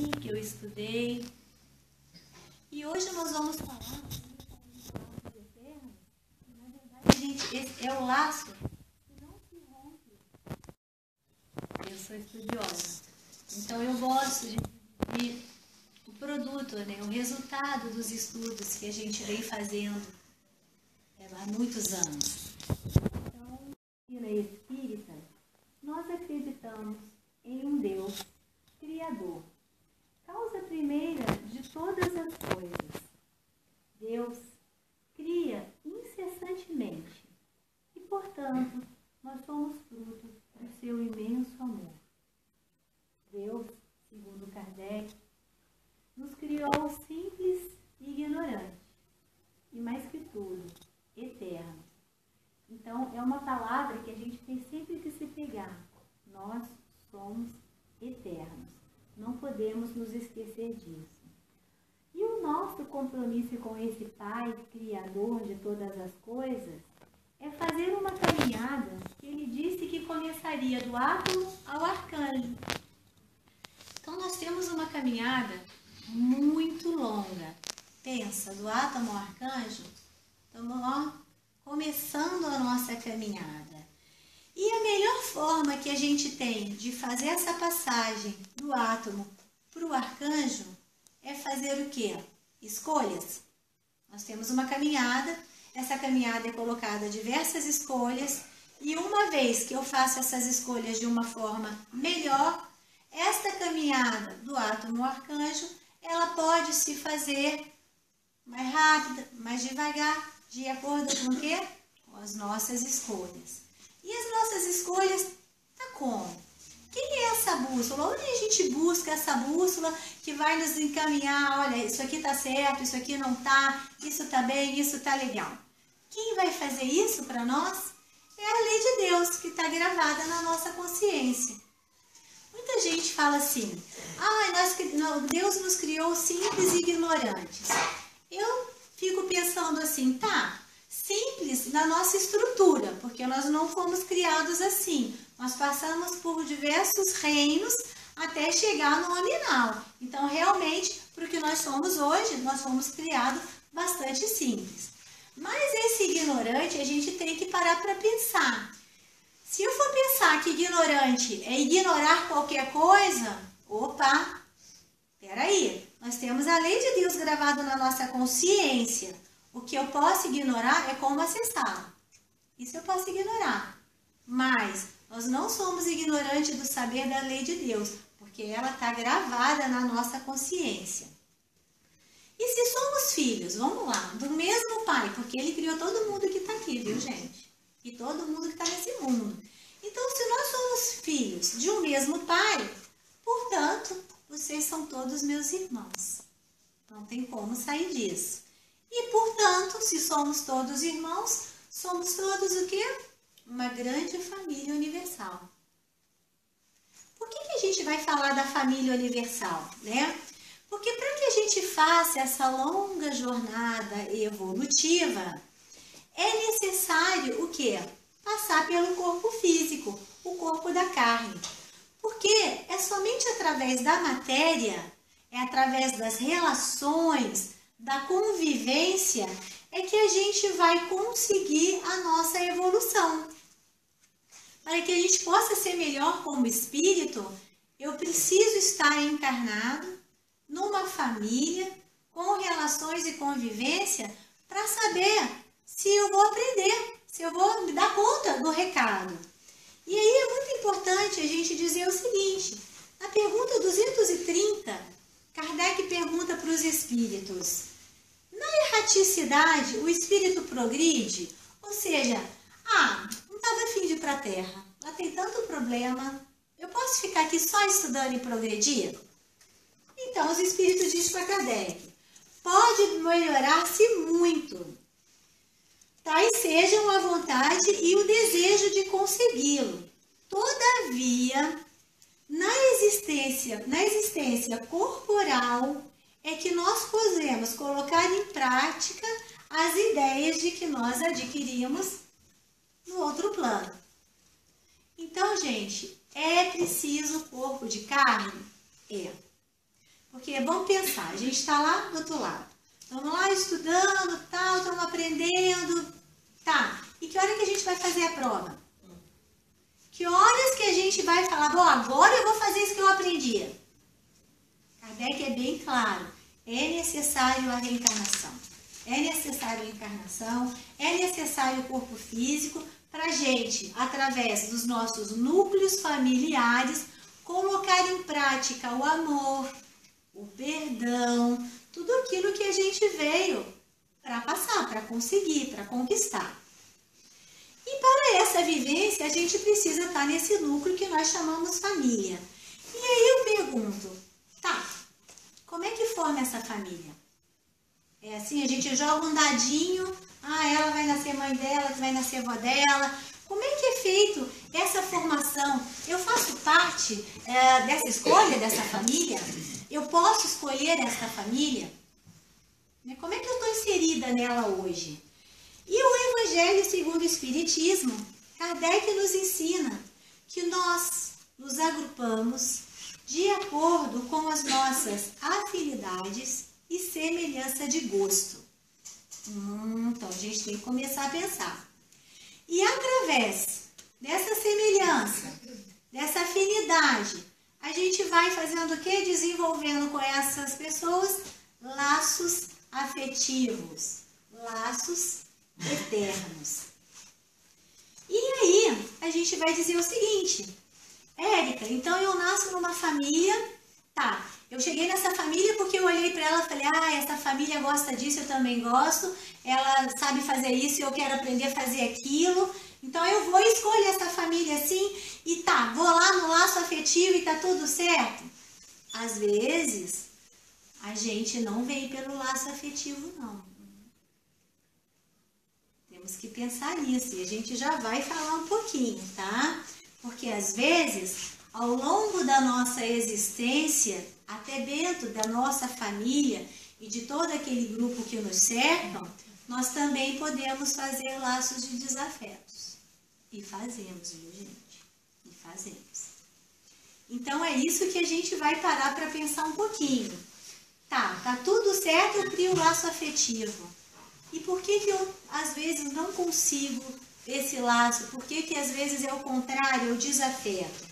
li, que eu estudei. E hoje nós vamos falar sobre laços eternos. Na verdade, gente, esse é o laço que não se rompe. Eu sou estudiosa, então eu gosto de o produto, né, o resultado dos estudos que a gente vem fazendo há muitos anos. Então, na espírita, nós acreditamos em um Deus Criador, causa primeira de todas as coisas. Deus cria incessantemente e, portanto, nós somos frutos do seu imenso amor. Deus, segundo Kardec, nos criou simples e ignorantes, e mais que tudo, eternos. Então, é uma palavra que a gente tem sempre que se pegar. Nós somos eternos. Não podemos nos esquecer disso. E o nosso compromisso com esse Pai, Criador de todas as coisas, é fazer uma caminhada que ele disse que começaria do átomo ao arcanjo. Então, nós temos uma caminhada muito longa. Pensa, do átomo ao arcanjo, estamos começando a nossa caminhada. E a melhor forma que a gente tem de fazer essa passagem do átomo para o arcanjo é fazer o quê? Escolhas. Nós temos uma caminhada, essa caminhada é colocada diversas escolhas, e uma vez que eu faço essas escolhas de uma forma melhor, esta caminhada do átomo ao arcanjo, ela pode se fazer mais rápida, mais devagar, de acordo com o quê? Com as nossas escolhas. E as nossas escolhas, tá como? Quem é essa bússola? Onde a gente busca essa bússola que vai nos encaminhar? Olha, isso aqui tá certo, isso aqui não tá, isso tá bem, isso tá legal. Quem vai fazer isso para nós? É a lei de Deus que está gravada na nossa consciência. Muita gente fala assim, Deus nos criou simples e ignorantes. Eu fico pensando assim, tá, simples na nossa estrutura, porque nós não fomos criados assim. Nós passamos por diversos reinos até chegar no nominal. Então, realmente, para o que nós somos hoje, nós fomos criados bastante simples. Mas esse ignorante, a gente tem que parar para pensar. Se eu for pensar que ignorante é ignorar qualquer coisa, opa, peraí, nós temos a lei de Deus gravada na nossa consciência. O que eu posso ignorar é como acessá-la. Isso eu posso ignorar. Mas nós não somos ignorantes do saber da lei de Deus, porque ela está gravada na nossa consciência. E se somos filhos, vamos lá, do mesmo Pai, porque Ele criou todo mundo que está aqui, viu, gente? E todo mundo que está nesse mundo. Então, se nós somos filhos de um mesmo Pai, portanto, vocês são todos meus irmãos. Não tem como sair disso. E, portanto, se somos todos irmãos, somos todos o quê? Uma grande família universal. Por que a gente vai falar da família universal, né? Porque para que a gente faça essa longa jornada evolutiva, é necessário o quê? Passar pelo corpo físico, o corpo da carne. Porque é somente através da matéria, é através das relações, da convivência, é que a gente vai conseguir a nossa evolução. Para que a gente possa ser melhor como espírito, eu preciso estar encarnado numa família, com relações e convivência, para saber se eu vou aprender, se eu vou me dar conta do recado. E aí é muito importante a gente dizer o seguinte, na pergunta 230, Kardec pergunta para os espíritos, na erraticidade o espírito progride? Ou seja, não estava afim de ir para a Terra, lá tem tanto problema, eu posso ficar aqui só estudando e progredir? Então, os espíritos dizem para Kardec, pode melhorar-se muito, tais sejam a vontade e o desejo de consegui-lo. Todavia, na existência corporal, é que nós podemos colocar em prática as ideias de que nós adquirimos no outro plano. Então, gente, é preciso corpo de carne? É. Porque, vamos pensar, a gente está lá do outro lado. Estamos lá estudando, tal, estamos aprendendo, tá. E que hora que a gente vai fazer a prova? Que horas que a gente vai falar, bom, agora eu vou fazer isso que eu aprendi? Kardec é bem claro, é necessário a reencarnação. É necessário a encarnação, é necessário o corpo físico para a gente, através dos nossos núcleos familiares, colocar em prática o amor, o perdão, tudo aquilo que a gente veio para passar, para conseguir, para conquistar. E para essa vivência, a gente precisa estar nesse núcleo que nós chamamos família. E aí eu pergunto, tá, como é que forma essa família? É assim, a gente joga um dadinho, ela vai nascer mãe dela, vai nascer avó dela. Como é que é feito essa formação? Eu faço parte dessa escolha dessa família? Eu posso escolher essa família? Como é que eu estou inserida nela hoje? E o Evangelho segundo o Espiritismo, Kardec nos ensina que nós nos agrupamos de acordo com as nossas afinidades e semelhança de gosto. Então, a gente tem que começar a pensar. E através dessa semelhança, dessa afinidade, a gente vai fazendo o quê? Desenvolvendo com essas pessoas laços afetivos, laços eternos. E aí, a gente vai dizer o seguinte, Érica, então eu nasço numa família, tá, eu cheguei nessa família porque eu olhei para ela e falei, essa família gosta disso, eu também gosto, ela sabe fazer isso e eu quero aprender a fazer aquilo, então eu vou escolher essa família assim e tá, vou lá no laço afetivo e tá tudo certo? Às vezes, a gente não vem pelo laço afetivo, não. Temos que pensar nisso e a gente já vai falar um pouquinho, tá? Porque às vezes, ao longo da nossa existência, até dentro da nossa família e de todo aquele grupo que nos cercam, nós também podemos fazer laços de desafetos. E fazemos, viu, gente? E fazemos. Então é isso que a gente vai parar para pensar um pouquinho. Tá tudo certo, eu crio o laço afetivo. E por que eu, às vezes, não consigo esse laço? Por que às vezes é o contrário, o desafeto?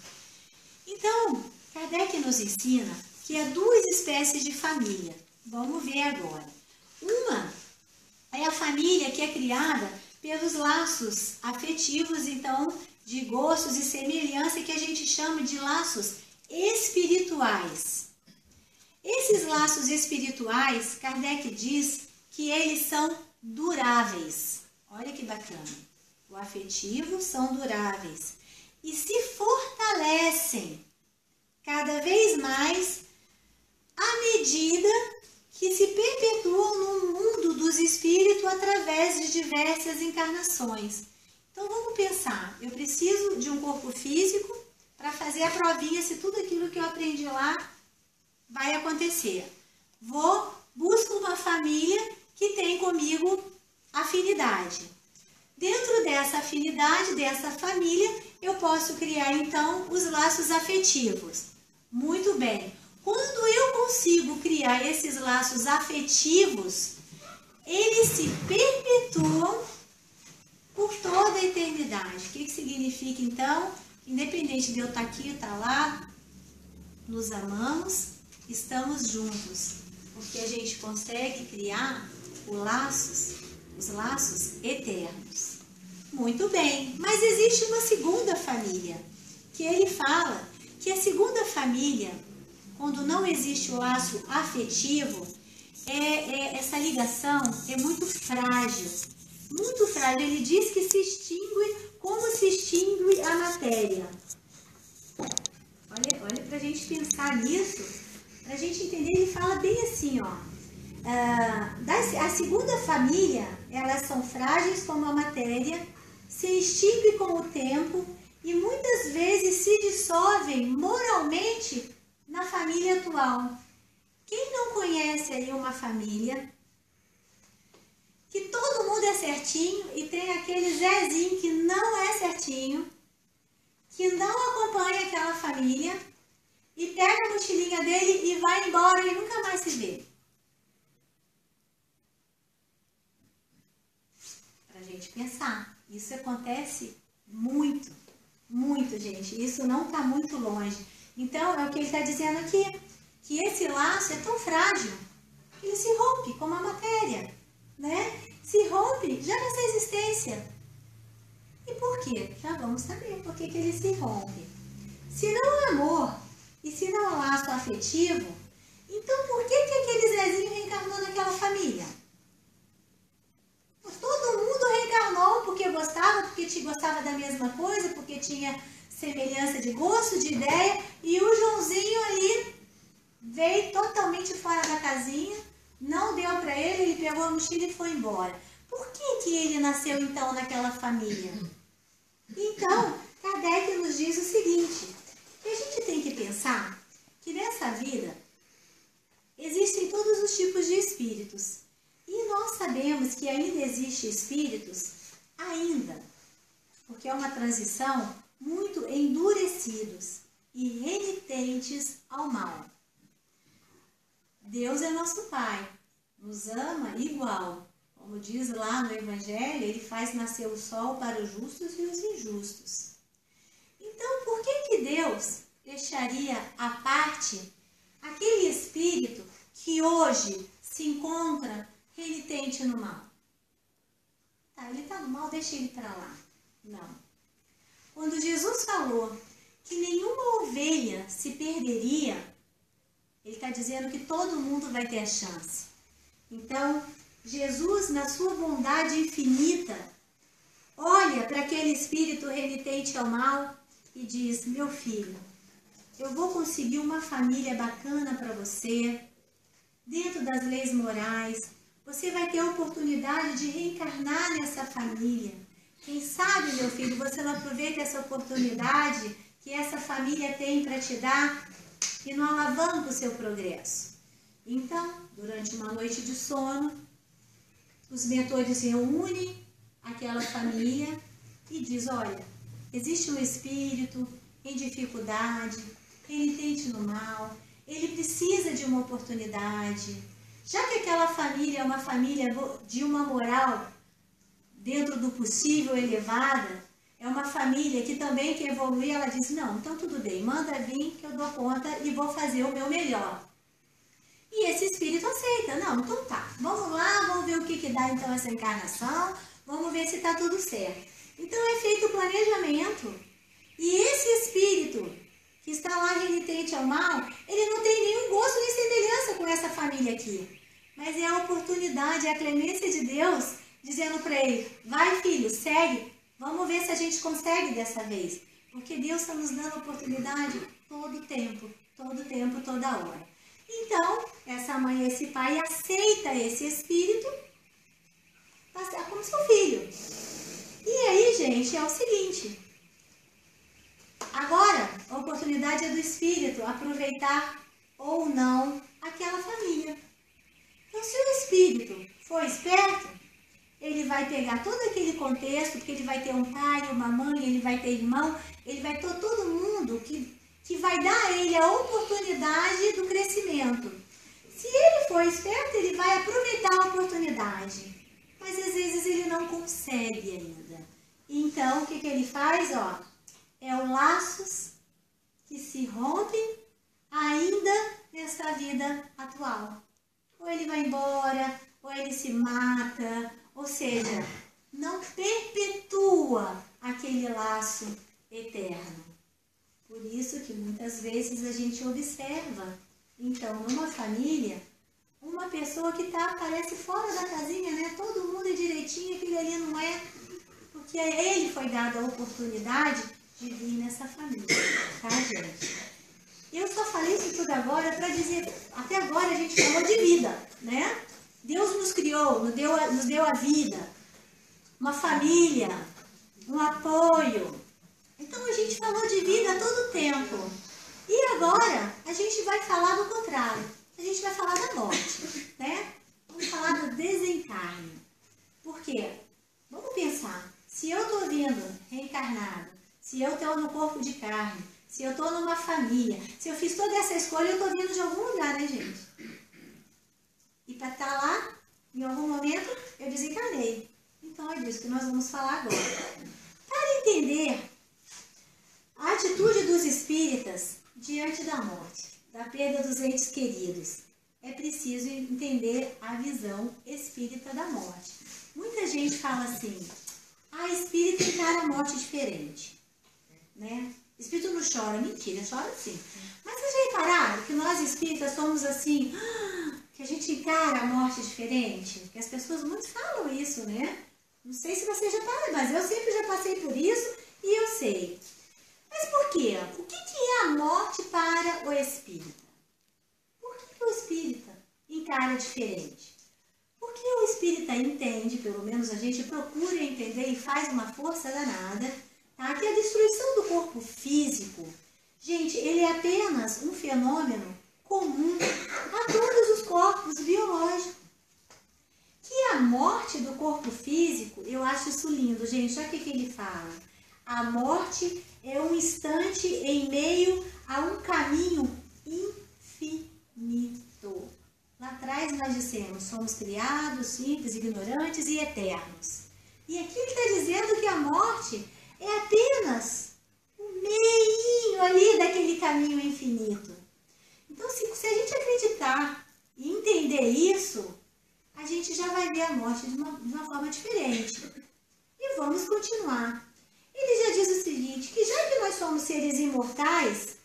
Então, Kardec nos ensina que há duas espécies de família. Vamos ver agora. Uma é a família que é criada pelos laços afetivos, então, de gostos e semelhança, que a gente chama de laços espirituais. Esses laços espirituais, Kardec diz que eles são duráveis. Olha que bacana. O afetivo são duráveis e se fortalecem cada vez mais à medida que se perpetuam no mundo dos espíritos através de diversas encarnações. Então vamos pensar, eu preciso de um corpo físico para fazer a provinha se tudo aquilo que eu aprendi lá vai acontecer. Busco uma família que tem comigo afinidade. Dentro dessa afinidade, dessa família, eu posso criar então os laços afetivos. Muito bem. Quando eu consigo criar esses laços afetivos, eles se perpetuam por toda a eternidade. O que significa então? Independente de eu estar aqui ou estar lá, nos amamos, estamos juntos. Porque a gente consegue criar os laços eternos. Muito bem, mas existe uma segunda família, que ele fala que a segunda família, quando não existe o laço afetivo, essa ligação é muito frágil. Muito frágil. Ele diz que se extingue como se extingue a matéria. Olha para a gente pensar nisso, para a gente entender, ele fala bem assim, ó. A segunda família, elas são frágeis como a matéria, se extinguem com o tempo e muitas vezes se dissolvem moralmente na família atual. Quem não conhece aí uma família que todo mundo é certinho e tem aquele Zezinho que não é certinho, que não acompanha aquela família e pega a mochilinha dele e vai embora e nunca mais se vê. Pra gente pensar. Isso acontece muito, muito, gente. Isso não está muito longe. Então, é o que ele está dizendo aqui, que esse laço é tão frágil, que ele se rompe como a matéria, né? Se rompe já nessa existência. E por quê? Já vamos saber por que ele se rompe. Se não é amor e se não é laço afetivo, então por que aquele Zezinho reencarnou naquela família? Todo mundo reencarnou porque gostava da mesma coisa, porque tinha semelhança de gosto, de ideia, e o Joãozinho ali veio totalmente fora da casinha, não deu para ele, ele pegou a mochila e foi embora. Por que ele nasceu então naquela família? Então, Kardec nos diz o seguinte, que a gente tem que pensar que nessa vida existem todos os tipos de espíritos. E nós sabemos que ainda existem espíritos, ainda, porque é uma transição, muito endurecidos e renitentes ao mal. Deus é nosso Pai, nos ama igual. Como diz lá no Evangelho, Ele faz nascer o sol para os justos e os injustos. Então, por que Deus deixaria à parte aquele espírito que hoje se encontra renitente no mal? Tá, ele está no mal, deixa ele para lá. Não. Quando Jesus falou que nenhuma ovelha se perderia, ele está dizendo que todo mundo vai ter a chance. Então, Jesus, na sua bondade infinita, olha para aquele espírito renitente ao mal e diz, meu filho, eu vou conseguir uma família bacana para você, dentro das leis morais, você vai ter a oportunidade de reencarnar nessa família. Quem sabe, meu filho, você não aproveita essa oportunidade que essa família tem para te dar e não alavanca o seu progresso. Então, durante uma noite de sono, os mentores reúnem aquela família e diz, olha, existe um espírito em dificuldade, renitente no mal, ele precisa de uma oportunidade. Já que aquela família é uma família de uma moral dentro do possível elevada, é uma família que também quer evoluir, ela diz, não, então tudo bem, manda vir que eu dou conta e vou fazer o meu melhor. E esse espírito aceita, não, então tá, vamos lá, vamos ver o que dá então essa encarnação, vamos ver se está tudo certo. Então é feito o planejamento e esse espírito que está lá renitente ao mal, ele não tem nenhum gosto nem semelhança com essa família aqui. Mas é a oportunidade, é a clemência de Deus dizendo para ele, vai filho, segue, vamos ver se a gente consegue dessa vez. Porque Deus está nos dando oportunidade todo tempo, toda hora. Então, essa mãe e esse pai aceita esse espírito como seu filho. E aí, gente, é o seguinte, agora a oportunidade é do espírito aproveitar ou não aquela família. Então, se o espírito for esperto, ele vai pegar todo aquele contexto, porque ele vai ter um pai, uma mãe, ele vai ter irmão, ele vai ter todo mundo que vai dar a ele a oportunidade do crescimento. Se ele for esperto, ele vai aproveitar a oportunidade. Mas às vezes ele não consegue ainda. Então, o que ele faz? É os laços que se rompem ainda nessa vida atual. Ou ele vai embora, ou ele se mata, ou seja, não perpetua aquele laço eterno. Por isso que muitas vezes a gente observa, então, numa família, uma pessoa que parece fora da casinha, né? Todo mundo é direitinho, aquele ali não é, porque a ele foi dada a oportunidade de vir nessa família, tá, gente? Eu só falei isso tudo agora para dizer, até agora a gente falou de vida, né? Deus nos criou, nos deu a vida, uma família, um apoio. Então a gente falou de vida a todo tempo. E agora a gente vai falar do contrário. A gente vai falar da morte, né? Vamos falar do desencarne. Por quê? Vamos pensar, se eu estou vindo reencarnado, se eu estou no corpo de carne, se eu estou numa família, se eu fiz toda essa escolha, eu estou vindo de algum lugar, né, gente? E para estar lá, em algum momento, eu desencarnei. Então é disso que nós vamos falar agora. Para entender a atitude dos espíritas diante da morte, da perda dos entes queridos, é preciso entender a visão espírita da morte. Muita gente fala assim, espírito encara a morte diferente, né? Espírito não chora, mentira, chora sim. Mas vocês já repararam que nós espíritas somos assim, que a gente encara a morte diferente? Que as pessoas muito falam isso, né? Não sei se vocês já pararam, mas eu sempre já passei por isso e eu sei. Mas por quê? O que é a morte para o espírita? Por que o espírita encara diferente? Porque o espírita entende, pelo menos a gente procura entender e faz uma força danada, tá? Que a destruição do corpo físico, gente, ele é apenas um fenômeno comum a todos os corpos biológicos. Que a morte do corpo físico, eu acho isso lindo, gente. Olha o que ele fala. A morte é um instante em meio a um caminho infinito. Lá atrás nós dissemos, somos criados, simples, ignorantes e eternos. E aqui ele está dizendo que a morte é apenas um meinho ali daquele caminho infinito. Então, se a gente acreditar e entender isso, a gente já vai ver a morte de uma forma diferente. E vamos continuar. Ele já diz o seguinte, que já que nós somos seres imortais,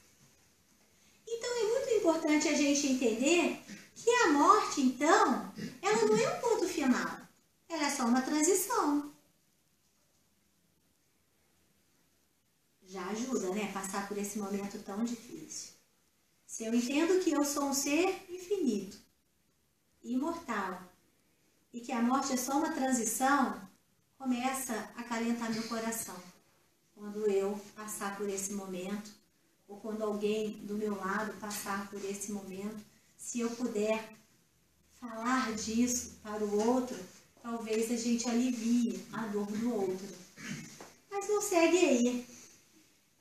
então é muito importante a gente entender que a morte, então, ela não é um ponto final. Ela é só uma transição. Já ajuda, né? Passar por esse momento tão difícil. Se eu entendo que eu sou um ser infinito, imortal, e que a morte é só uma transição, começa a acalentar meu coração. Quando eu passar por esse momento, ou quando alguém do meu lado passar por esse momento, se eu puder falar disso para o outro, talvez a gente alivie a dor do outro. Mas não segue aí.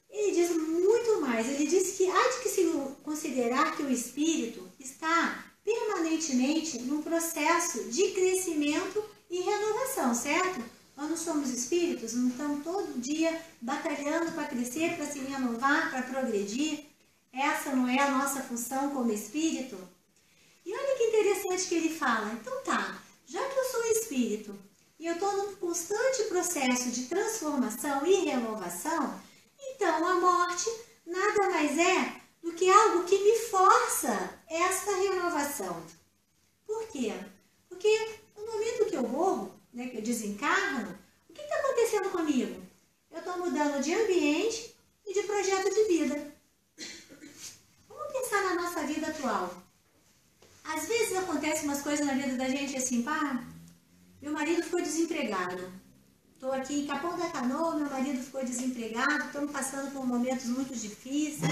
Ele diz muito mais. Ele diz que há de que se considerar que o espírito está permanentemente num processo de crescimento e renovação, certo? Nós não somos espíritos, não estamos todo dia batalhando para crescer, para se renovar, para progredir. Essa não é a nossa função como espírito? E olha que interessante que ele fala. Então tá, já que eu sou espírito e eu estou num constante processo de transformação e renovação, então a morte nada mais é do que algo que me força essa renovação. Por quê? Porque no momento que eu morro, né, que eu desencarno, o que está acontecendo comigo? Eu estou mudando de ambiente e de projeto de vida. Vamos pensar na nossa vida atual. Às vezes acontecem umas coisas na vida da gente assim, meu marido ficou desempregado. Estou aqui em Capão da Canoa, meu marido ficou desempregado, estamos passando por momentos muito difíceis,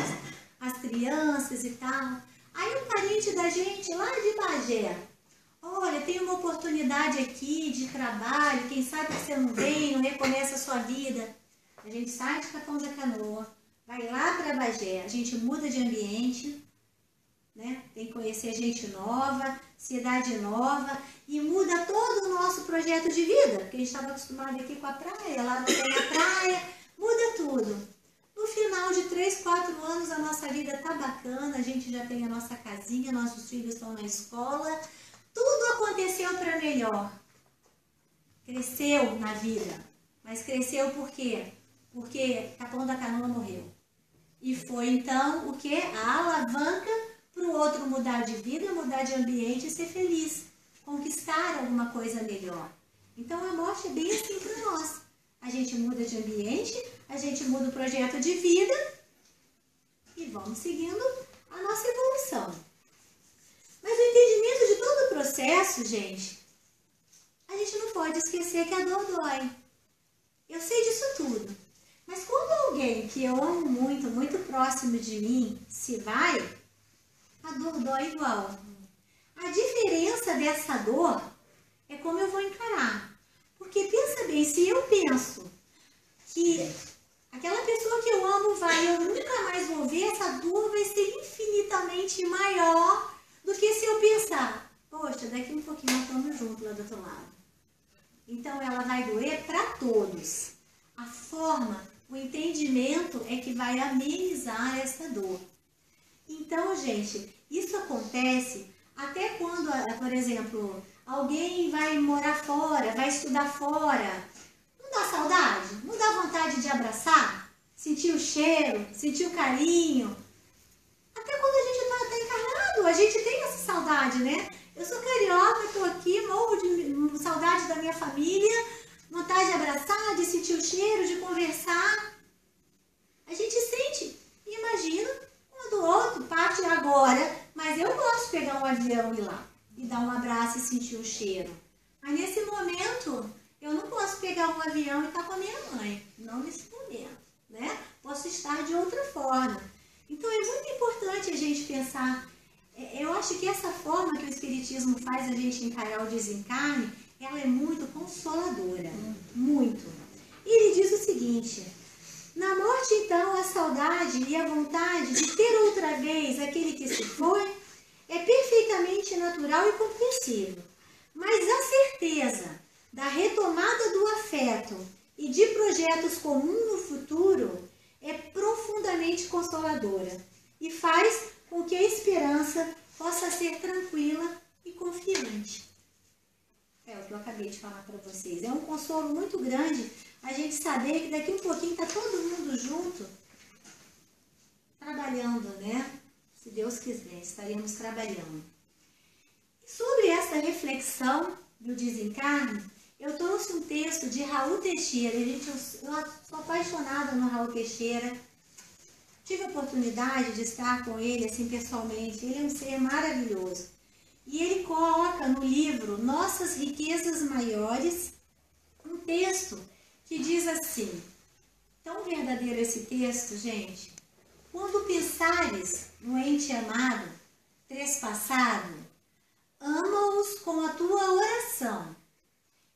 as crianças e tal. Aí um parente da gente lá de Bagé, olha, tem uma oportunidade aqui de trabalho, quem sabe que você não vem, não reconhece a sua vida. A gente sai de Capão da Canoa, vai lá para Bagé, a gente muda de ambiente, né? Tem que conhecer gente nova, cidade nova e muda todo o nosso projeto de vida, porque a gente estava acostumado aqui com a praia, lá não tem a praia, muda tudo. No final de 3, 4 anos a nossa vida está bacana, a gente já tem a nossa casinha, nossos filhos estão na escola, tudo aconteceu para melhor. Cresceu na vida, mas cresceu por quê? Porque Capão da Canoa morreu. E foi então o que? A alavanca para o outro mudar de vida, mudar de ambiente e ser feliz, conquistar alguma coisa melhor. Então a morte é bem assim para nós. A gente muda de ambiente, a gente muda o projeto de vida e vamos seguindo a nossa evolução. Mas o entendimento de todo o processo, gente, a gente não pode esquecer que a dor dói. Eu sei disso tudo. Mas quando alguém que eu amo muito, muito próximo de mim, se vai, a dor dói igual. A diferença dessa dor é como eu vou encarar. Porque pensa bem, se eu penso que Aquela pessoa que eu amo vai, eu nunca mais vou ver, essa dor vai ser infinitamente maior do que se eu pensar, poxa, daqui um pouquinho nós estamos juntos lá do outro lado. Então ela vai doer para todos. A forma, o entendimento é que vai amenizar essa dor. Então, gente, isso acontece até quando, por exemplo, alguém vai morar fora, vai estudar fora. Não dá saudade? Não dá vontade de abraçar? Sentir o cheiro? Sentir o carinho? Até quando a gente tá encarnado, a gente tem essa saudade, né? Eu sou carioca, tô aqui, morro de saudade da minha família, vontade de abraçar, de sentir o cheiro, de conversar. A gente sente, imagina, um do outro, parte agora, mas eu gosto de pegar um avião e ir lá, e dar um abraço e sentir o cheiro. Mas nesse momento, eu não posso pegar um avião e estar com a minha mãe, não nesse momento, né? Posso estar de outra forma. Então é muito importante a gente pensar, eu acho que essa forma que o Espiritismo faz a gente encarar o desencarne, ela é muito consoladora, muito. E ele diz o seguinte: na morte, então, a saudade e a vontade de ter outra vez aquele que se foi é perfeitamente natural e compreensível. Mas a certeza da retomada do afeto e de projetos comuns no futuro é profundamente consoladora e faz com que a esperança possa ser tranquila e confiante. É o que eu acabei de falar para vocês. É um consolo muito grande a gente saber que daqui um pouquinho está todo mundo junto, trabalhando, né? Se Deus quiser, estaremos trabalhando. E sobre essa reflexão do desencarne, eu trouxe um texto de Raul Teixeira. Eu sou apaixonada no Raul Teixeira. Tive a oportunidade de estar com ele assim pessoalmente. Ele é um ser maravilhoso. E ele coloca no livro Nossas Riquezas Maiores um texto que diz assim, tão verdadeiro esse texto, gente: quando pensares no ente amado, trespassado, ama-os com a tua oração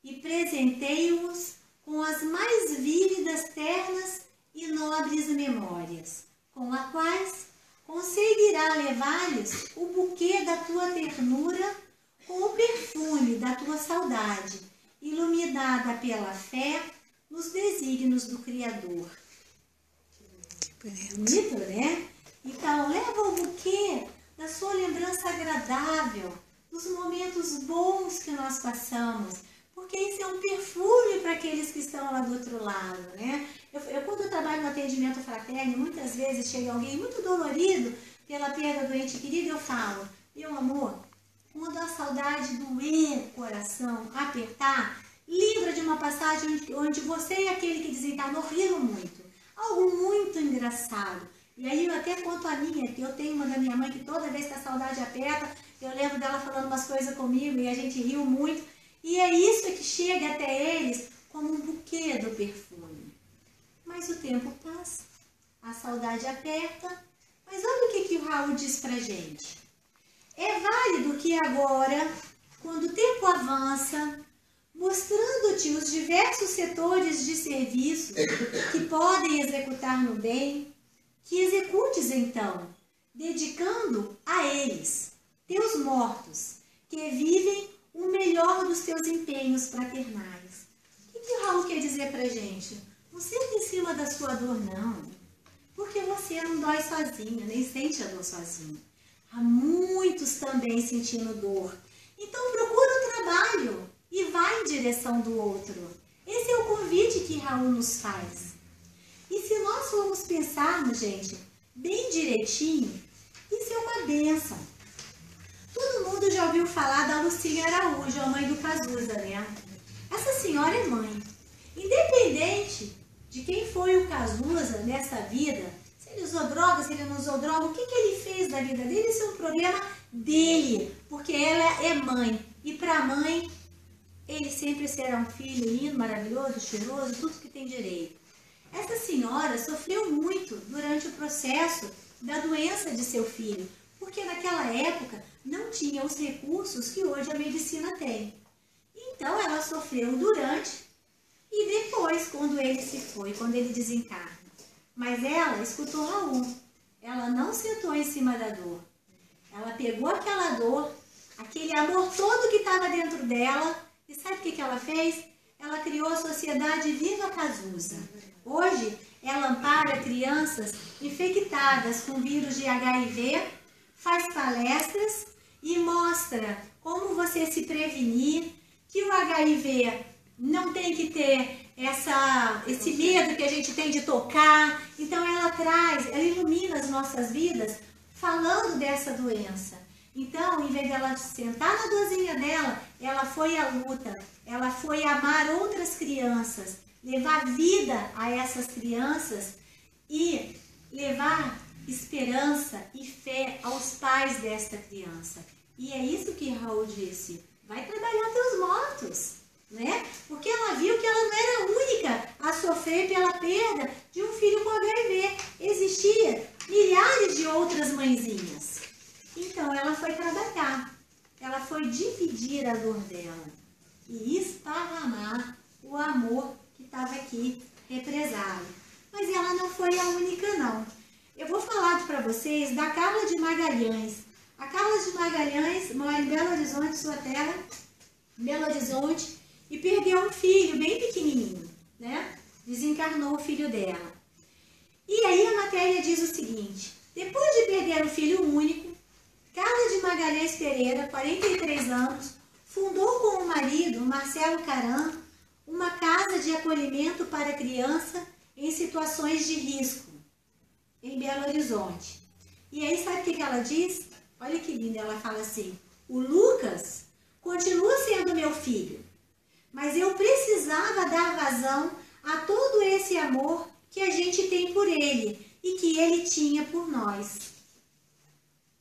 e presenteie-os com as mais vívidas, ternas e nobres memórias, com as quais conseguirá levar-lhes o buquê da tua ternura com o perfume da tua saudade, iluminada pela fé nos desígnios do Criador. Bonito, né? Então, leva o buquê da sua lembrança agradável, dos momentos bons que nós passamos, porque isso é um perfume para aqueles que estão lá do outro lado, né? Quando eu trabalho no atendimento fraterno, muitas vezes chega alguém muito dolorido pela perda do ente querido, eu falo: meu amor, quando a saudade doer o coração, apertar, lembra de uma passagem onde você e aquele que desencarnou riram muito. Algo muito engraçado. E aí eu até conto a minha, que eu tenho uma da minha mãe que toda vez que a saudade aperta, eu lembro dela falando umas coisas comigo e a gente riu muito. E é isso que chega até eles como um buquê do perfume. Mas o tempo passa, a saudade aperta, mas olha o que o Raul diz pra gente. É válido que agora, quando o tempo avança, mostrando-te os diversos setores de serviço que podem executar no bem, que executes então, dedicando a eles, teus mortos, que vivem o melhor dos teus empenhos fraternais. O que o Raul quer dizer pra gente? Não senta em cima da sua dor, não. Porque você não dói sozinho, nem sente a dor sozinho. Há muitos também sentindo dor. Então procura o trabalho e vai em direção do outro. Esse é o convite que Raul nos faz. E se nós formos pensarmos, gente, bem direitinho, isso é uma bênção. Todo mundo já ouviu falar da Lucinha Araújo, a mãe do Cazuza, né? Essa senhora é mãe. Independente de quem foi o Cazuza nessa vida, se ele usou droga, se ele não usou droga, o que ele fez da vida dele, isso é um problema dele, porque ela é mãe. E para a mãe, ele sempre será um filho lindo, maravilhoso, cheiroso, tudo que tem direito. Essa senhora sofreu muito durante o processo da doença de seu filho, porque naquela época não tinha os recursos que hoje a medicina tem. Então ela sofreu durante e depois, quando ele se foi, quando ele desencarna. Mas ela escutou Raul. Ela não sentou em cima da dor. Ela pegou aquela dor, aquele amor todo que estava dentro dela, e sabe o que ela fez? Ela criou a Sociedade Viva Cazuza. Hoje, ela ampara crianças infectadas com vírus de HIV, faz palestras e mostra como você se prevenir, que o HIV não tem que ter esse medo que a gente tem de tocar. Então ela ilumina as nossas vidas falando dessa doença. Então, em vez dela sentar na dorzinha dela, ela foi à luta, ela foi amar outras crianças, levar vida a essas crianças e levar esperança e fé aos pais desta criança. E é isso que Raul disse: vai trabalhar teus mortos, né? Porque ela viu que ela não era a única a sofrer pela perda de um filho com HIV. Existia milhares de outras mãezinhas. Então ela foi trabalhar, ela foi dividir a dor dela e esparramar o amor que estava aqui represado. Mas ela não foi a única, não. Eu vou falar para vocês da Carla de Magalhães. A Carla de Magalhães mora em Belo Horizonte, sua terra, Belo Horizonte, e perdeu um filho bem pequenininho, né? Desencarnou o filho dela. E aí a matéria diz o seguinte: depois de perder um filho único, Carla de Magalhães Pereira, 43 anos, fundou com o marido, Marcelo Caram, uma casa de acolhimento para criança em situações de risco, em Belo Horizonte. E aí sabe o que ela diz? Olha que linda, ela fala assim: o Lucas continua sendo meu filho, mas eu precisava dar vazão a todo esse amor que a gente tem por ele e que ele tinha por nós.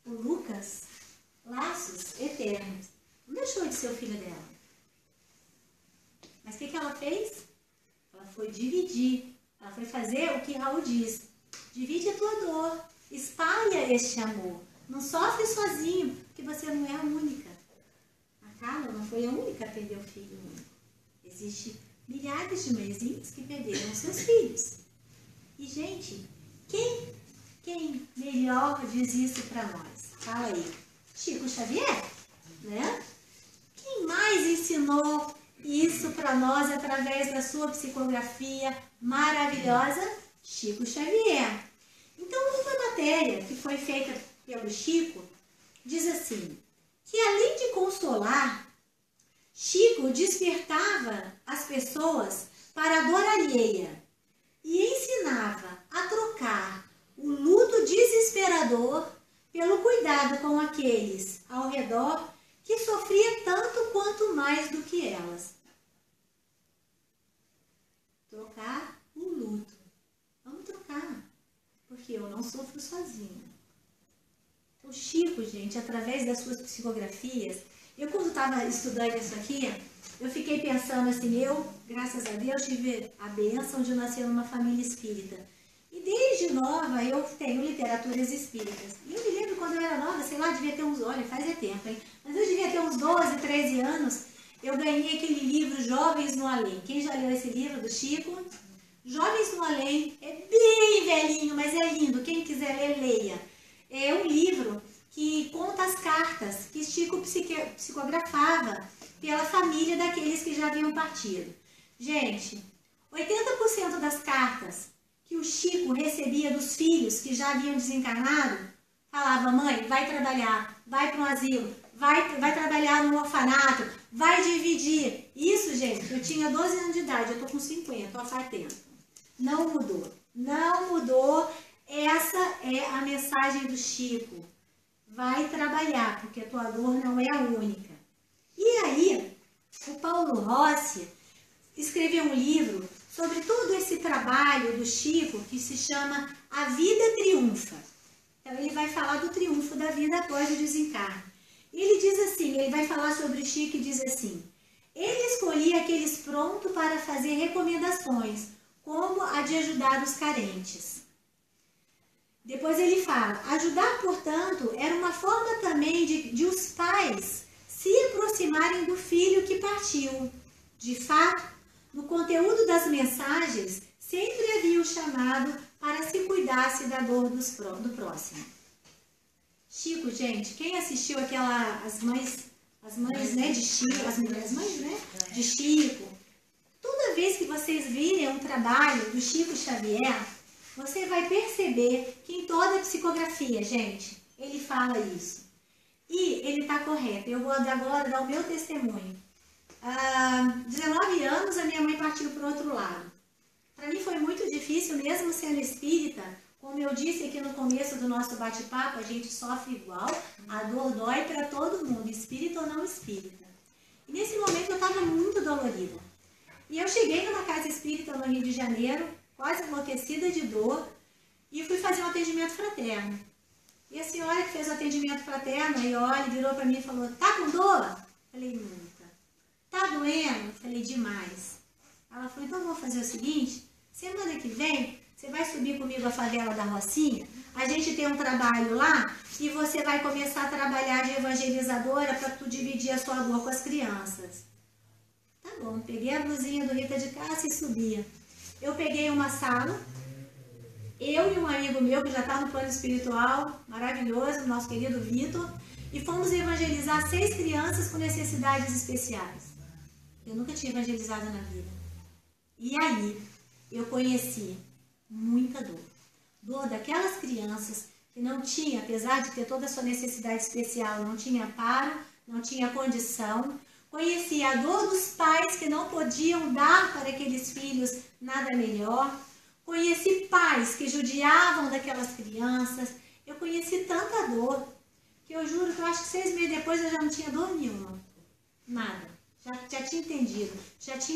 O Lucas, laços eternos, não deixou de ser o filho dela. Mas o que ela fez? Ela foi dividir, ela foi fazer o que Raul diz: divide a tua dor, espalha este amor, não sofre sozinho, porque você não é a única. A Carla não foi a única a perder o filho único. Existem milhares de mãezinhas que perderam seus filhos. E, gente, quem melhor diz isso para nós? Fala aí. Chico Xavier, né? Quem mais ensinou isso para nós através da sua psicografia maravilhosa? Chico Xavier. Então, uma matéria que foi feita pelo Chico diz assim, que além de consolar, Chico despertava as pessoas para a dor alheia e ensinava a trocar o luto desesperador pelo cuidado com aqueles ao redor que sofria tanto quanto mais do que elas. Trocar o luto. Vamos trocar, porque eu não sofro sozinha. O Chico, gente, através das suas psicografias, eu quando estava estudando isso aqui, eu fiquei pensando assim, graças a Deus, tive a bênção de nascer numa família espírita. E desde nova eu tenho literaturas espíritas. E eu me lembro quando eu era nova, sei lá, devia ter uns, olha, faz tempo, hein? Mas eu devia ter uns 12, 13 anos, eu ganhei aquele livro Jovens no Além. Quem já leu esse livro do Chico? Jovens no Além, é bem velhinho, mas é lindo. Quem quiser ler, leia. É um livro que conta as cartas que Chico psicografava pela família daqueles que já haviam partido. Gente, 80% das cartas que o Chico recebia dos filhos que já haviam desencarnado, falava: mãe, vai trabalhar, vai para um asilo, vai trabalhar no orfanato, vai dividir. Isso, gente, eu tinha 12 anos de idade, eu tô com 50, ó, faz tempo. Não mudou, não mudou. Essa é a mensagem do Chico. Vai trabalhar, porque a tua dor não é a única. E aí, o Paulo Rossi escreveu um livro sobre todo esse trabalho do Chico, que se chama A Vida Triunfa. Então, ele vai falar do triunfo da vida após o desencarne. Ele diz assim, ele vai falar sobre o Chico e diz assim: ele escolhia aqueles prontos para fazer recomendações, como a de ajudar os carentes. Depois ele fala, ajudar, portanto, era uma forma também de os pais se aproximarem do filho que partiu. De fato, no conteúdo das mensagens, sempre havia o chamado para se cuidasse da dor do próximo. Chico, gente, quem assistiu as mães, né, de Chico, as mães, né, de Chico, toda vez que vocês virem um trabalho do Chico Xavier, você vai perceber que em toda a psicografia, gente, ele fala isso. E ele está correto. Eu vou agora dar o meu testemunho. Há 19 anos a minha mãe partiu para o outro lado. Para mim foi muito difícil, mesmo sendo espírita. Como eu disse aqui no começo do nosso bate-papo, a gente sofre igual, a dor dói para todo mundo, espírita ou não espírita. E nesse momento eu estava muito dolorida. E eu cheguei numa casa espírita no Rio de Janeiro, quase enlouquecida de dor, e fui fazer um atendimento fraterno. E a senhora que fez o atendimento fraterno, aí olha, virou para mim e falou, tá com dor? Falei, nunca. Tá doendo? Falei, demais. Ela falou, então vamos fazer o seguinte, semana que vem, você vai subir comigo a favela da Rocinha, a gente tem um trabalho lá, e você vai começar a trabalhar de evangelizadora para tu dividir a sua dor com as crianças. Tá bom, peguei a blusinha do Rita de Cássia e subia. Eu peguei uma sala, eu e um amigo meu, que já está no plano espiritual, maravilhoso, nosso querido Vitor, e fomos evangelizar 6 crianças com necessidades especiais. Eu nunca tinha evangelizado na vida. E aí, eu conheci muita dor. Dor daquelas crianças que não tinha, apesar de ter toda a sua necessidade especial, não tinha amparo, não tinha condição. Conheci a dor dos pais que não podiam dar para aqueles filhos nada melhor. Conheci pais que judiavam daquelas crianças. Eu conheci tanta dor que eu juro que eu acho que 6 meses depois eu já não tinha dor nenhuma. Nada. Já tinha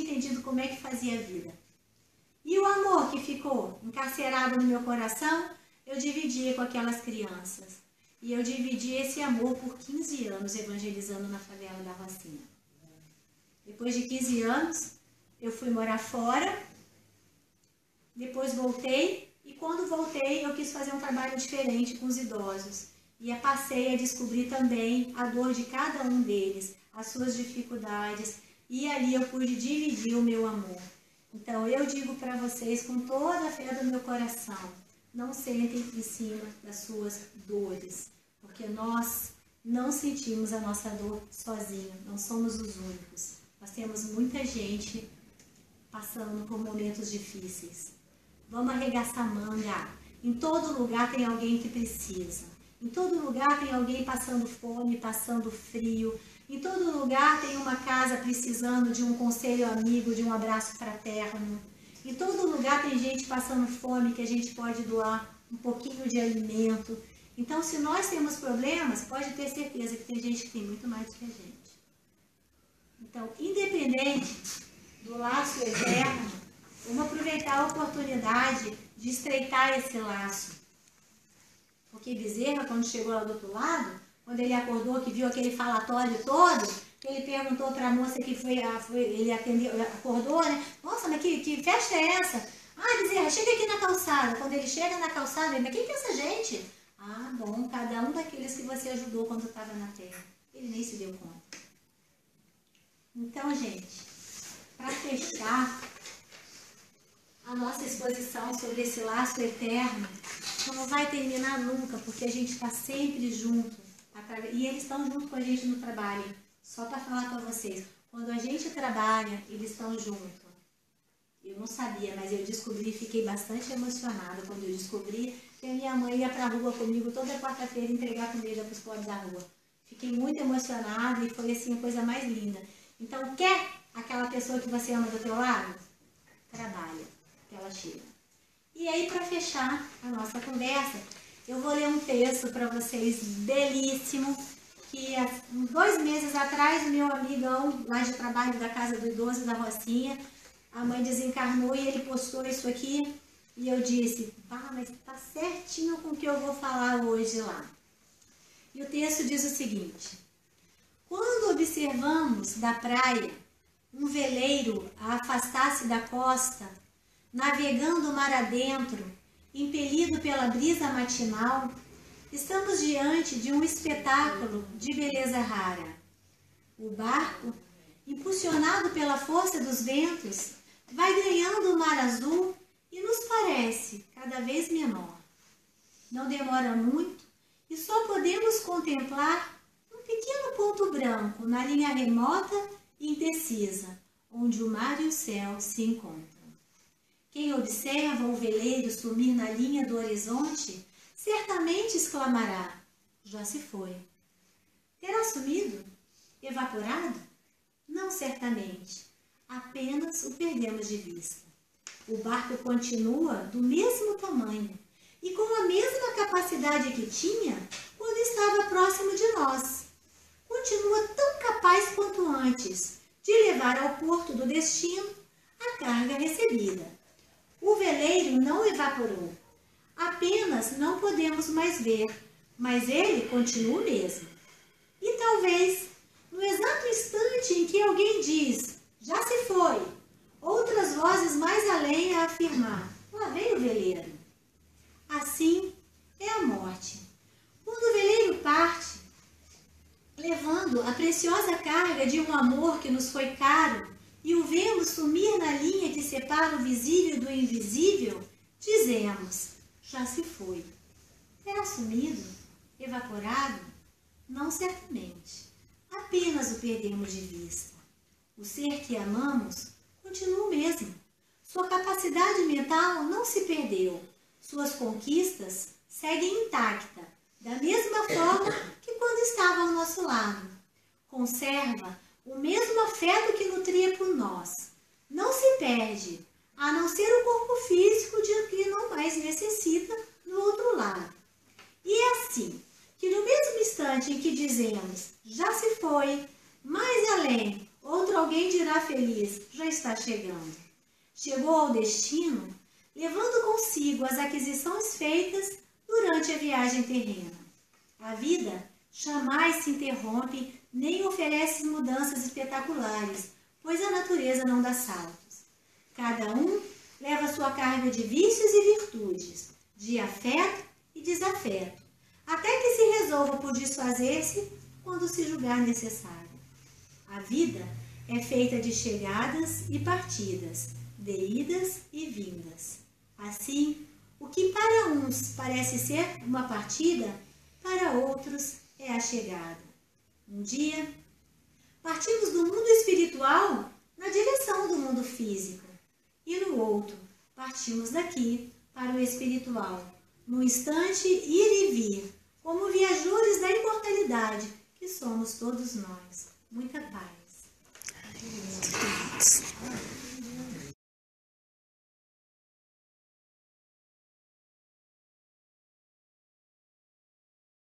entendido como é que fazia a vida. E o amor que ficou encarcerado no meu coração, eu dividi com aquelas crianças. E eu dividi esse amor por 15 anos evangelizando na favela da Rocinha. Depois de 15 anos, eu fui morar fora. Depois voltei. E quando voltei, eu quis fazer um trabalho diferente com os idosos. E passei a descobrir também a dor de cada um deles, as suas dificuldades. E ali eu pude dividir o meu amor. Então, eu digo para vocês com toda a fé do meu coração, não sentem em cima das suas dores, porque nós não sentimos a nossa dor sozinhos, não somos os únicos. Nós temos muita gente passando por momentos difíceis. Vamos arregaçar a manga. Em todo lugar tem alguém que precisa. Em todo lugar tem alguém passando fome, passando frio. Em todo lugar tem uma casa precisando de um conselho amigo, de um abraço fraterno. Em todo lugar tem gente passando fome que a gente pode doar um pouquinho de alimento. Então, se nós temos problemas, pode ter certeza que tem gente que tem muito mais do que a gente. Então, independente do laço eterno, vamos aproveitar a oportunidade de estreitar esse laço. Porque Bezerra, quando chegou lá do outro lado, quando ele acordou, que viu aquele falatório todo, ele perguntou para a moça que ele atendeu, acordou, né? Nossa, mas que festa é essa? Ah, Bezerra, chega aqui na calçada. Quando ele chega na calçada, ele, mas quem que é essa gente? Ah, bom, cada um daqueles que você ajudou quando estava na terra. Ele nem se deu conta. Então, gente, para fechar a nossa exposição sobre esse laço eterno, não vai terminar nunca, porque a gente está sempre junto. E eles estão junto com a gente no trabalho. Só para falar com vocês, quando a gente trabalha, eles estão junto. Eu não sabia, mas eu descobri e fiquei bastante emocionada quando eu descobri que a minha mãe ia para a rua comigo toda quarta-feira entregar comida para os pobres da rua. Fiquei muito emocionada e foi assim a coisa mais linda. Então, quer aquela pessoa que você ama do teu lado? Trabalha, que ela chega. E aí, para fechar a nossa conversa, eu vou ler um texto para vocês belíssimo, que há 2 meses atrás o meu amigão lá de trabalho da Casa do Idoso da Rocinha, a mãe desencarnou e ele postou isso aqui e eu disse, mas tá certinho com o que eu vou falar hoje lá. E o texto diz o seguinte: quando observamos da praia um veleiro a afastar-se da costa, navegando o mar adentro, impelido pela brisa matinal, estamos diante de um espetáculo de beleza rara. O barco, impulsionado pela força dos ventos, vai ganhando o mar azul e nos parece cada vez menor. Não demora muito e só podemos contemplar um pequeno ponto branco na linha remota e indecisa, onde o mar e o céu se encontram. Quem observa o veleiro sumir na linha do horizonte, certamente exclamará: já se foi. Terá sumido? Evaporado? Não certamente. Apenas o perdemos de vista. O barco continua do mesmo tamanho e com a mesma capacidade que tinha quando estava próximo de nós. Continua tão capaz quanto antes de levar ao porto do destino a carga recebida. O veleiro não evaporou. Apenas não podemos mais ver, mas ele continua o mesmo. E talvez, no exato instante em que alguém diz, já se foi, outras vozes mais além a afirmar, lá vem o veleiro. Assim é a morte. Quando o veleiro parte, levando a preciosa carga de um amor que nos foi caro, e o vemos sumir na linha que separa o visível do invisível, dizemos, já se foi. Terá sumido? Evaporado? Não certamente. Apenas o perdemos de vista. O ser que amamos continua o mesmo. Sua capacidade mental não se perdeu. Suas conquistas seguem intactas, da mesma forma que quando estava ao nosso lado. Conserva o mesmo afeto que nutria por nós. Não se perde, a não ser o corpo físico de que não mais necessita do outro lado. E é assim que no mesmo instante em que dizemos, já se foi, mais além, outro alguém dirá feliz, já está chegando. Chegou ao destino, levando consigo as aquisições feitas durante a viagem terrena. A vida jamais se interrompe nem oferece mudanças espetaculares, pois a natureza não dá saltos. Cada um leva sua carga de vícios e virtudes, de afeto e desafeto, até que se resolva por desfazer-se quando se julgar necessário. A vida é feita de chegadas e partidas, de idas e vindas. Assim, o que para uns parece ser uma partida, para outros é a chegada. Um dia, partimos do mundo espiritual na direção do mundo físico, e no outro, partimos daqui para o espiritual, no instante ir e vir, como viajores da imortalidade que somos todos nós. Muita paz.